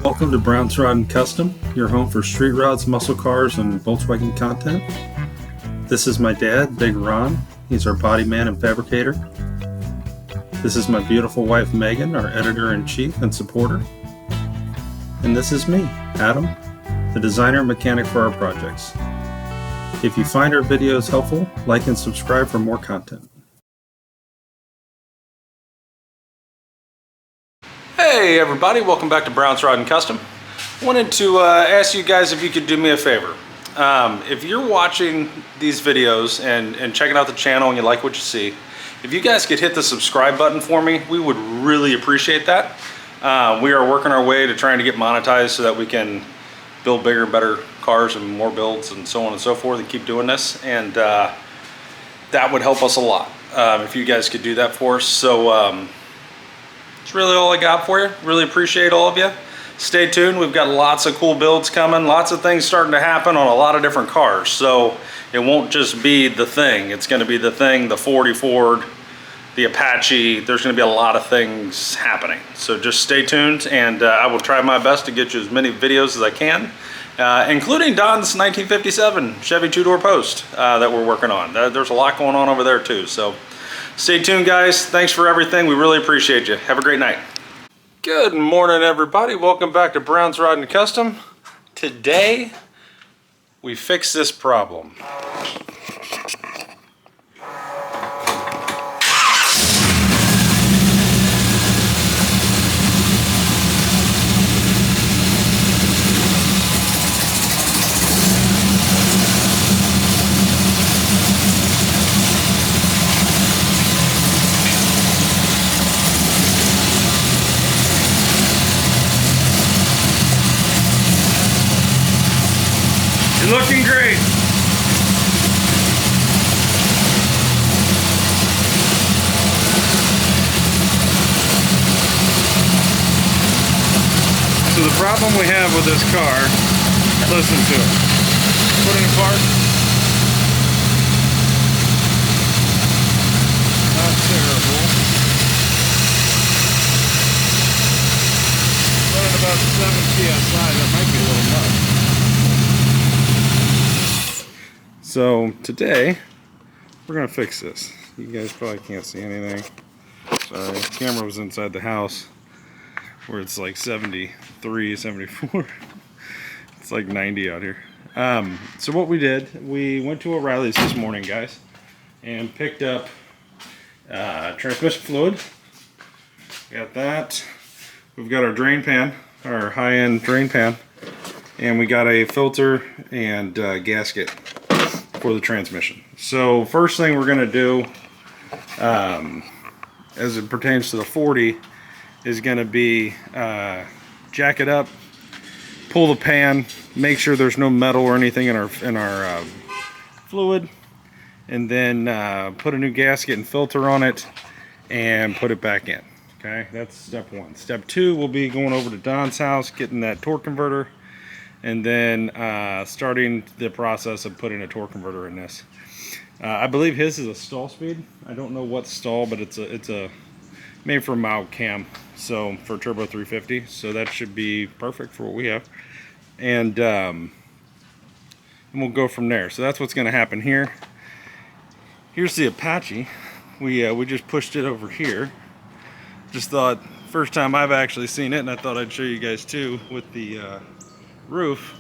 Welcome to Brown's Rod and Custom, your home for street rods, muscle cars, and Volkswagen content. This is my dad, Big Ron. He's our body man and fabricator. This is my beautiful wife, Megan, our editor-in-chief and supporter. And this is me, Adam, the designer and mechanic for our projects. If you find our videos helpful, like and subscribe for more content. Hey everybody, welcome back to Brown's Rod and Custom. Wanted to ask you guys if you could do me a favor. If you're watching these videos and checking out the channel and you like what you see, if you guys could hit the subscribe button for me, we would really appreciate that. We are working our way to trying to get monetized so that we can build bigger and better cars and more builds and so on and so forth and keep doing this. And that would help us a lot if you guys could do that for us. So that's really all I got for you. Really appreciate all of you. Stay tuned. We've got lots of cool builds coming. Lots of things starting to happen on a lot of different cars. So it won't just be the Thing. It's going to be the Thing, the 40 Ford, the Apache. There's going to be a lot of things happening. So just stay tuned, and I will try my best to get you as many videos as I can, including Don's 1957 Chevy two-door post that we're working on. There's a lot going on over there too. So stay tuned, guys. Thanks for everything. We really appreciate you. Have a great night. Good morning, everybody. Welcome back to Brown's Rod and Custom. Today, we fix this problem. You're looking great. So the problem we have with this car, listen to it. Put it in park. Not terrible. Running about 7 psi, that might be a little much. So today we're gonna fix this. You guys probably can't see anything. Sorry, the camera was inside the house where it's like 73, 74. It's like 90 out here. So what we did, we went to O'Reilly's this morning, guys, and picked up transmission fluid. Got that. We've got our drain pan, our high-end drain pan, and we got a filter and gasket for the transmission. So first thing we're going to do as it pertains to the 40 is going to be jack it up, pull the pan, make sure there's no metal or anything in our fluid, and then put a new gasket and filter on it and put it back in. Okay, that's step one. Step two will be going over to Don's house, getting that torque converter, and then starting the process of putting a torque converter in this. I believe his is a stall speed. I don't know what stall, but it's a made for mild cam, so for turbo 350. So that should be perfect for what we have, and we'll go from there. So that's what's going to happen here. Here's the Apache. We just pushed it over here. Just thought, first time I've actually seen it, and I thought I'd show you guys too with the roof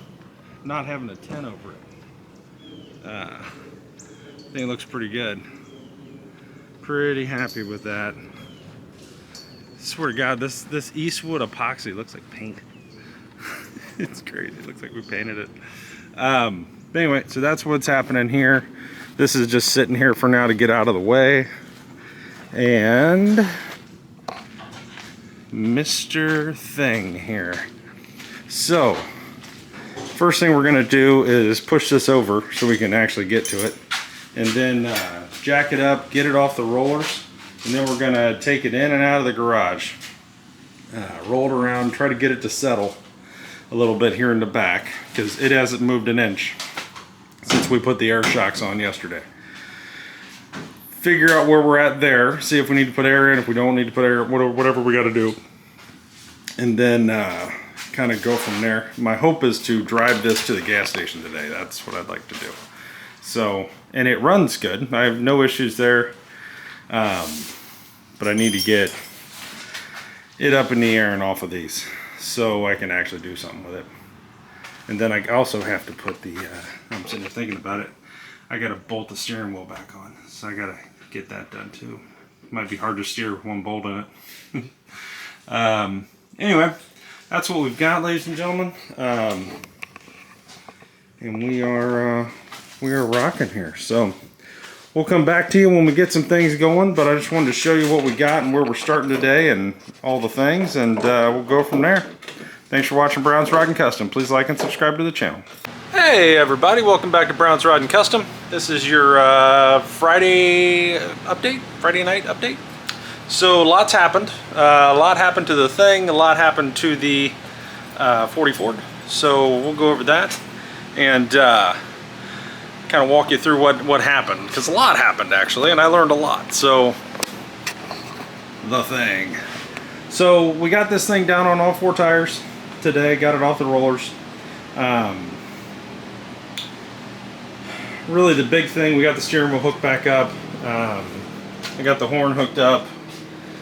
not having a tent over it. I think it looks pretty good. Pretty happy with that. Swear to God, this Eastwood epoxy looks like paint. It's crazy. It looks like we painted it. But anyway, so that's what's happening here. This is just sitting here for now to get out of the way. And Mr. Thing here. So first thing we're going to do is push this over so we can actually get to it, and then jack it up, get it off the rollers, and then we're going to take it in and out of the garage, roll it around, try to get it to settle a little bit here in the back because it hasn't moved an inch since we put the air shocks on yesterday. Figure out where we're at there, see if we need to put air in, if we don't need to put air, whatever we got to do, and then kind of go from there. My hope is to drive this to the gas station today. That's what I'd like to do. So, and it runs good. I have no issues there. But I need to get it up in the air and off of these so I can actually do something with it. And then I also have to put the, I'm sitting there thinking about it, I got to bolt the steering wheel back on. So I got to get that done too. Might be hard to steer with one bolt in it. Anyway, that's what we've got, ladies and gentlemen. And we are rocking here. So we'll come back to you when we get some things going, but I just wanted to show you what we got and where we're starting today and all the things, and we'll go from there. Thanks for watching Brown's Rod and Custom. Please like and subscribe to the channel. Hey everybody, welcome back to Brown's Rod and Custom. This is your Friday night update. So lots happened. A lot happened to the thing, a lot happened to the 40 Ford. So we'll go over that and kind of walk you through what happened, because a lot happened actually, and I learned a lot. So the thing. So we got this thing down on all 4 tires today, got it off the rollers. Really the big thing, we got the steering wheel hooked back up. I got the horn hooked up,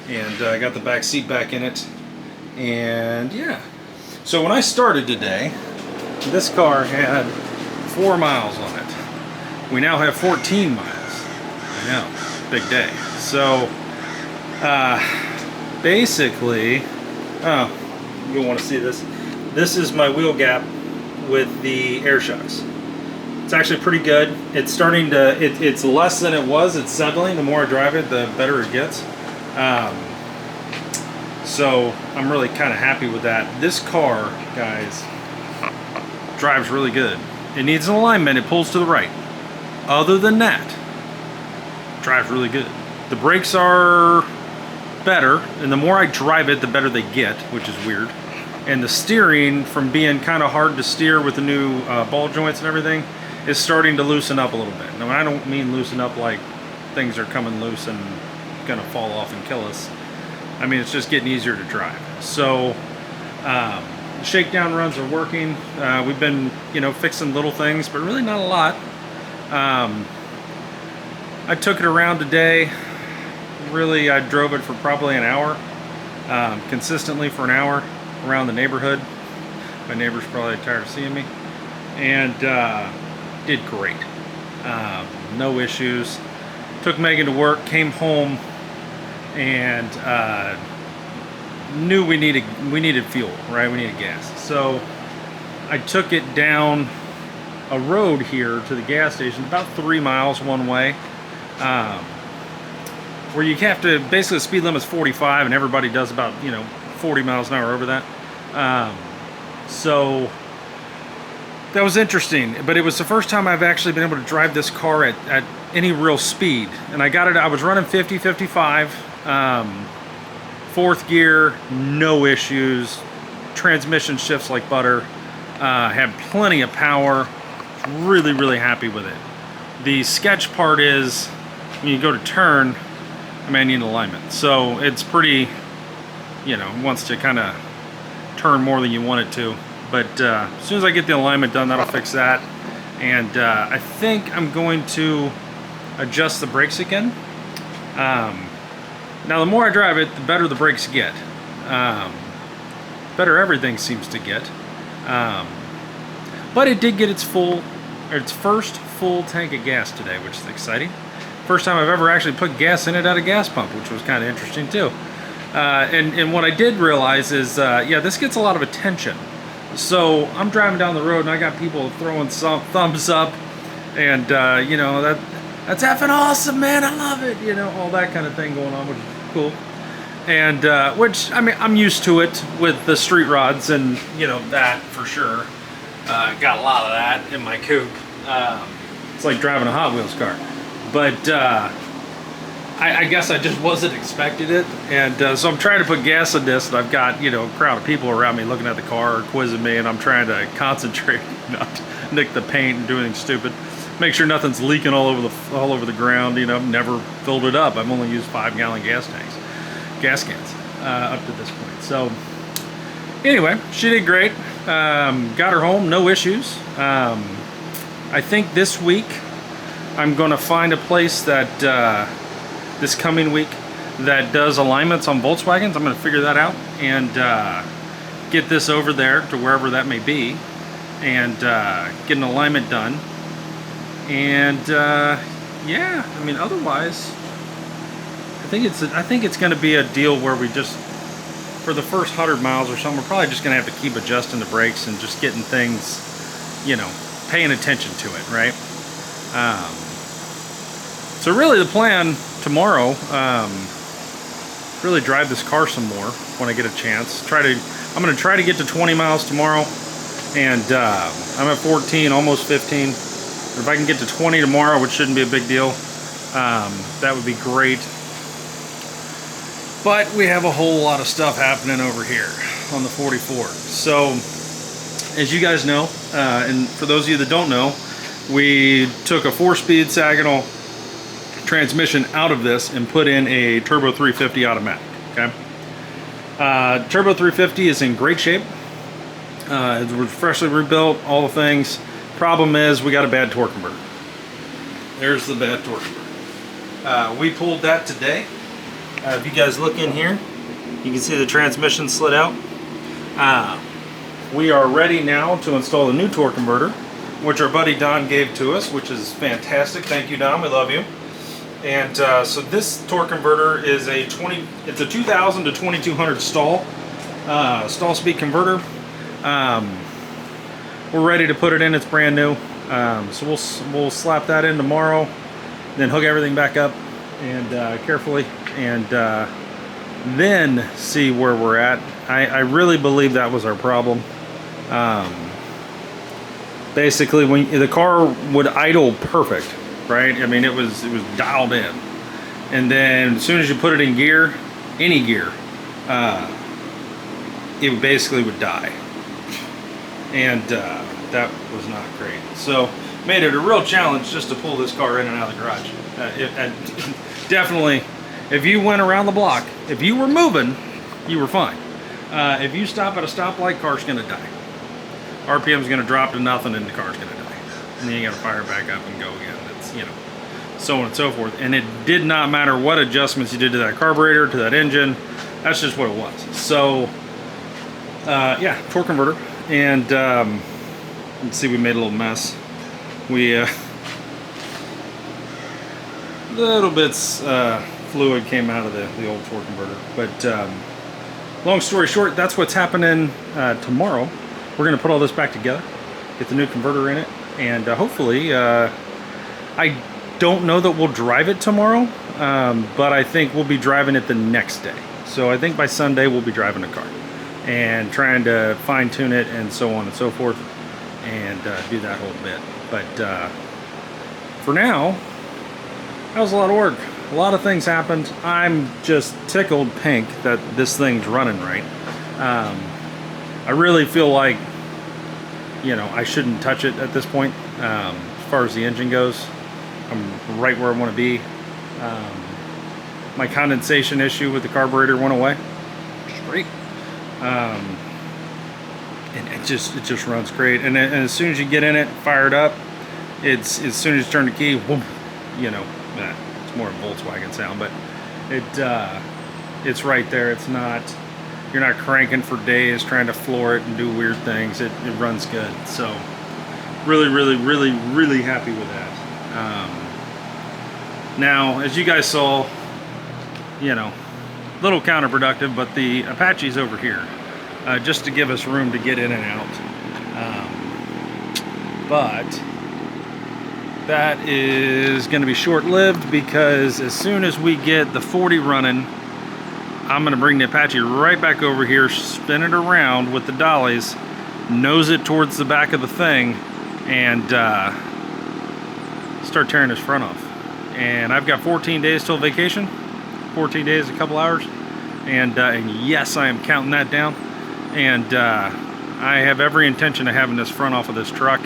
and I got the back seat back in it. And yeah, so when I started today, this car had 4 miles on it. We now have 14 miles. I know, big day. So basically, oh, you'll want to see this. This is my wheel gap with the air shocks. It's actually pretty good. It's starting to, it's less than it was. It's settling. The more I drive it, the better it gets. So I'm really kind of happy with that. This car, guys, drives really good. It needs an alignment. It pulls to the right. Other than that, drives really good. The brakes are better, and the more I drive it, the better they get, which is weird. And the steering, from being kind of hard to steer with the new ball joints and everything, is starting to loosen up a little bit. Now, I don't mean loosen up like things are coming loose and gonna fall off and kill us. I mean, it's just getting easier to drive. So the shakedown runs are working. We've been, fixing little things, but really not a lot. I took it around today. Really, I drove it for probably an hour, consistently for an hour around the neighborhood. My neighbor's probably tired of seeing me, and did great. No issues. Took Megan to work, came home, and knew we needed fuel, right? We needed gas. So I took it down a road here to the gas station, about 3 miles one way, where you have to, basically the speed limit's 45, and everybody does about 40 miles an hour over that. So that was interesting, but it was the first time I've actually been able to drive this car at any real speed. And I got it, I was running 50, 55, 4th gear, no issues. Transmission shifts like butter. Had plenty of power. Really, really happy with it. The sketch part is when you go to turn, I need an alignment. So it's pretty, it wants to kind of turn more than you want it to. But as soon as I get the alignment done, that'll fix that. And I think I'm going to adjust the brakes again. Now, the more I drive it, the better the brakes get. Better everything seems to get. But it did get its first full tank of gas today, which is exciting. First time I've ever actually put gas in it at a gas pump, which was kind of interesting too. And what I did realize is, yeah, this gets a lot of attention. So I'm driving down the road and I got people throwing some thumbs up, and that's effing awesome, man, I love it, all that kind of thing going on, which is cool. And which, I'm used to it with the street rods, and that for sure. Got a lot of that in my coupe. It's like driving a Hot Wheels car. But I guess I just wasn't expecting it, and so I'm trying to put gas in this, and I've got a crowd of people around me looking at the car, quizzing me, and I'm trying to concentrate, not nick the paint and do anything stupid, make sure nothing's leaking all over the ground. I've never filled it up. I've only used 5-gallon gas cans up to this point. So Anyway, she did great. Got her home, no issues. I think this week I'm going to find a place that this coming week that does alignments on Volkswagens. I'm going to figure that out and get this over there to wherever that may be and get an alignment done. And yeah, I mean, otherwise, I think it's going to be a deal where we just, for the first 100 miles or something, we're probably just going to have to keep adjusting the brakes and just getting things, you know, paying attention to it, right? So really the plan tomorrow, really drive this car some more when I get a chance. I'm going to try to get to 20 miles tomorrow, and I'm at 14, almost 15. If I can get to 20 tomorrow, which shouldn't be a big deal, that would be great. But we have a whole lot of stuff happening over here on the 44. So, as you guys know, and for those of you that don't know, we took a 4-speed Saginaw transmission out of this and put in a Turbo 350 automatic, okay? Turbo 350 is in great shape. It was freshly rebuilt, all the things. Problem is, we got a bad torque converter. There's the bad torque converter. We pulled that today. If you guys look in here, you can see the transmission slid out. We are ready now to install the new torque converter, which our buddy Don gave to us, which is fantastic. Thank you, Don. We love you. And so this torque converter is it's a 2000 to 2200 stall speed converter. We're ready to put it in. It's brand new. So we'll slap that in tomorrow, then hook everything back up and carefully, and then see where we're at. I really believe that was our problem. Basically, when the car would idle perfect, right? I mean, it was dialed in, and then as soon as you put it in gear, any gear, it basically would die, and that was not great. So made it a real challenge just to pull this car in and out of the garage. Definitely, if you went around the block, if you were moving, you were fine. If you stop at a stoplight, car's gonna die. RPM's gonna drop to nothing and the car's gonna die. And then you gotta fire back up and go again. It's, you know, so on and so forth. And it did not matter what adjustments you did to that carburetor, to that engine. That's just what it was. So, yeah, torque converter. And let's see, we made a little mess. We, little bits fluid came out of the old torque converter. But long story short, that's what's happening tomorrow. We're going to put all this back together, get the new converter in it, and hopefully, I don't know that we'll drive it tomorrow, but I think we'll be driving it the next day. So I think by Sunday we'll be driving the car and trying to fine tune it and so on and so forth, and do that whole bit. But for now, that was a lot of work. A lot of things happened. I'm just tickled pink that this thing's running right. I really feel like, you know, I shouldn't touch it at this point. As far as the engine goes, I'm right where I want to be. My condensation issue with the carburetor went away. Great. And it just runs great. And as soon as you get in it, fire it up, as soon as you turn the key, whoop, you know, it's more a Volkswagen sound, but it's right there. It's not, you're not cranking for days trying to floor it and do weird things. It runs good. So really, really, really, really happy with that. Now, as you guys saw, you know, a little counterproductive, but the Apache's over here, just to give us room to get in and out. But that is going to be short-lived, because as soon as we get the 40 running, I'm going to bring the Apache right back over here, spin it around with the dollies, nose it towards the back of the thing, and start tearing this front off. And I've got 14 days till vacation. 14 days, a couple hours. And yes, I am counting that down. And I have every intention of having this front off of this truck,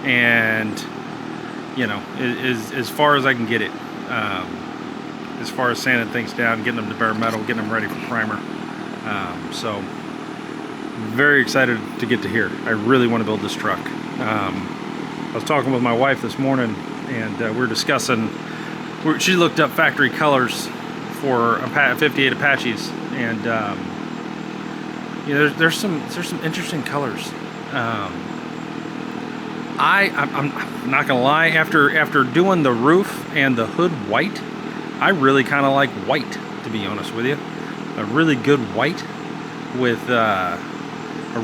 and, you know, as far as I can get it. As far as sanding things down, getting them to bare metal, getting them ready for primer. So very excited to get to here. I really want to build this truck. I was talking with my wife this morning, and we were discussing. She looked up factory colors for 58 Apaches, and you know, there's some interesting colors. I'm not gonna lie. After doing the roof and the hood white, I really kind of like white, to be honest with you. A really good white with a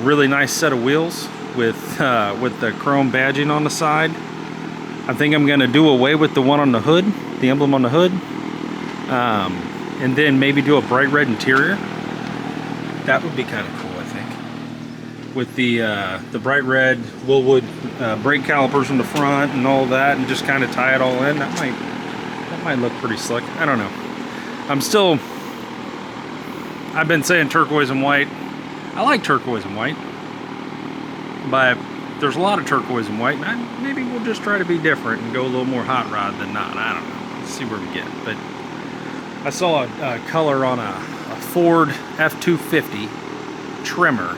really nice set of wheels with the chrome badging on the side. I think I'm gonna do away with the one on the hood, the emblem on the hood, and then maybe do a bright red interior. That would be kind of cool, I think, with the bright red Willwood brake calipers in the front and all that, and just kind of tie it all in. That might look pretty slick. I don't know. I've been saying turquoise and white. I like turquoise and white, but there's a lot of turquoise and white, and maybe we'll just try to be different and go a little more hot rod than not. I don't know. Let's see where we get. But I saw a color on a Ford F-250 trimmer,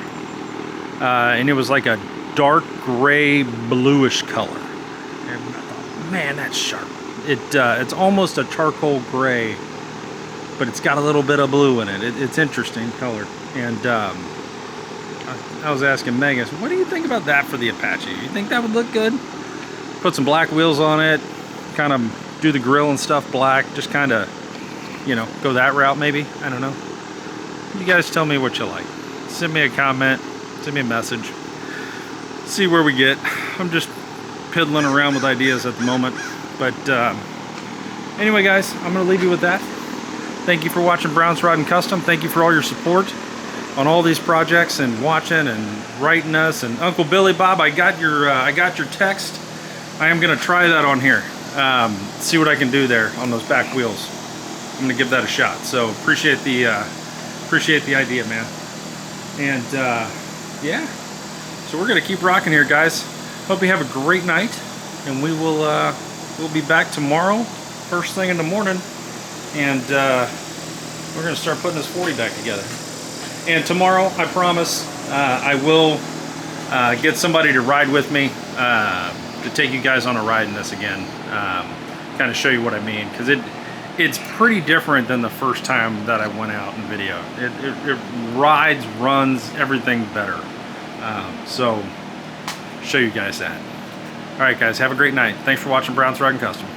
and it was like a dark gray bluish color. And I thought, man, that's sharp. It's almost a charcoal gray, but it's got a little bit of blue in it. It's interesting color. And I was asking Megan, what do you think about that for the Apache? You think that would look good? Put some black wheels on it, kind of do the grill and stuff black, just kind of, you know, go that route maybe. I don't know. You guys tell me what you like. Send me a comment, send me a message. See where we get. I'm just piddling around with ideas at the moment. But anyway, guys, I'm going to leave you with that. Thank you for watching Brown's Rod and Custom. Thank you for all your support on all these projects and watching and writing us. And Uncle Billy Bob, I got your text. I am going to try that on here. See what I can do there on those back wheels. I'm going to give that a shot. So appreciate the idea, man. And yeah, so we're going to keep rocking here, guys. Hope you have a great night, and we will we'll be back tomorrow, first thing in the morning, and we're going to start putting this 40 back together. And tomorrow, I promise, I will get somebody to ride with me to take you guys on a ride in this again, kind of show you what I mean, because it's pretty different than the first time that I went out in video. It rides, runs, everything better. So show you guys that. All right, guys, have a great night. Thanks for watching Brown's Rod and Custom.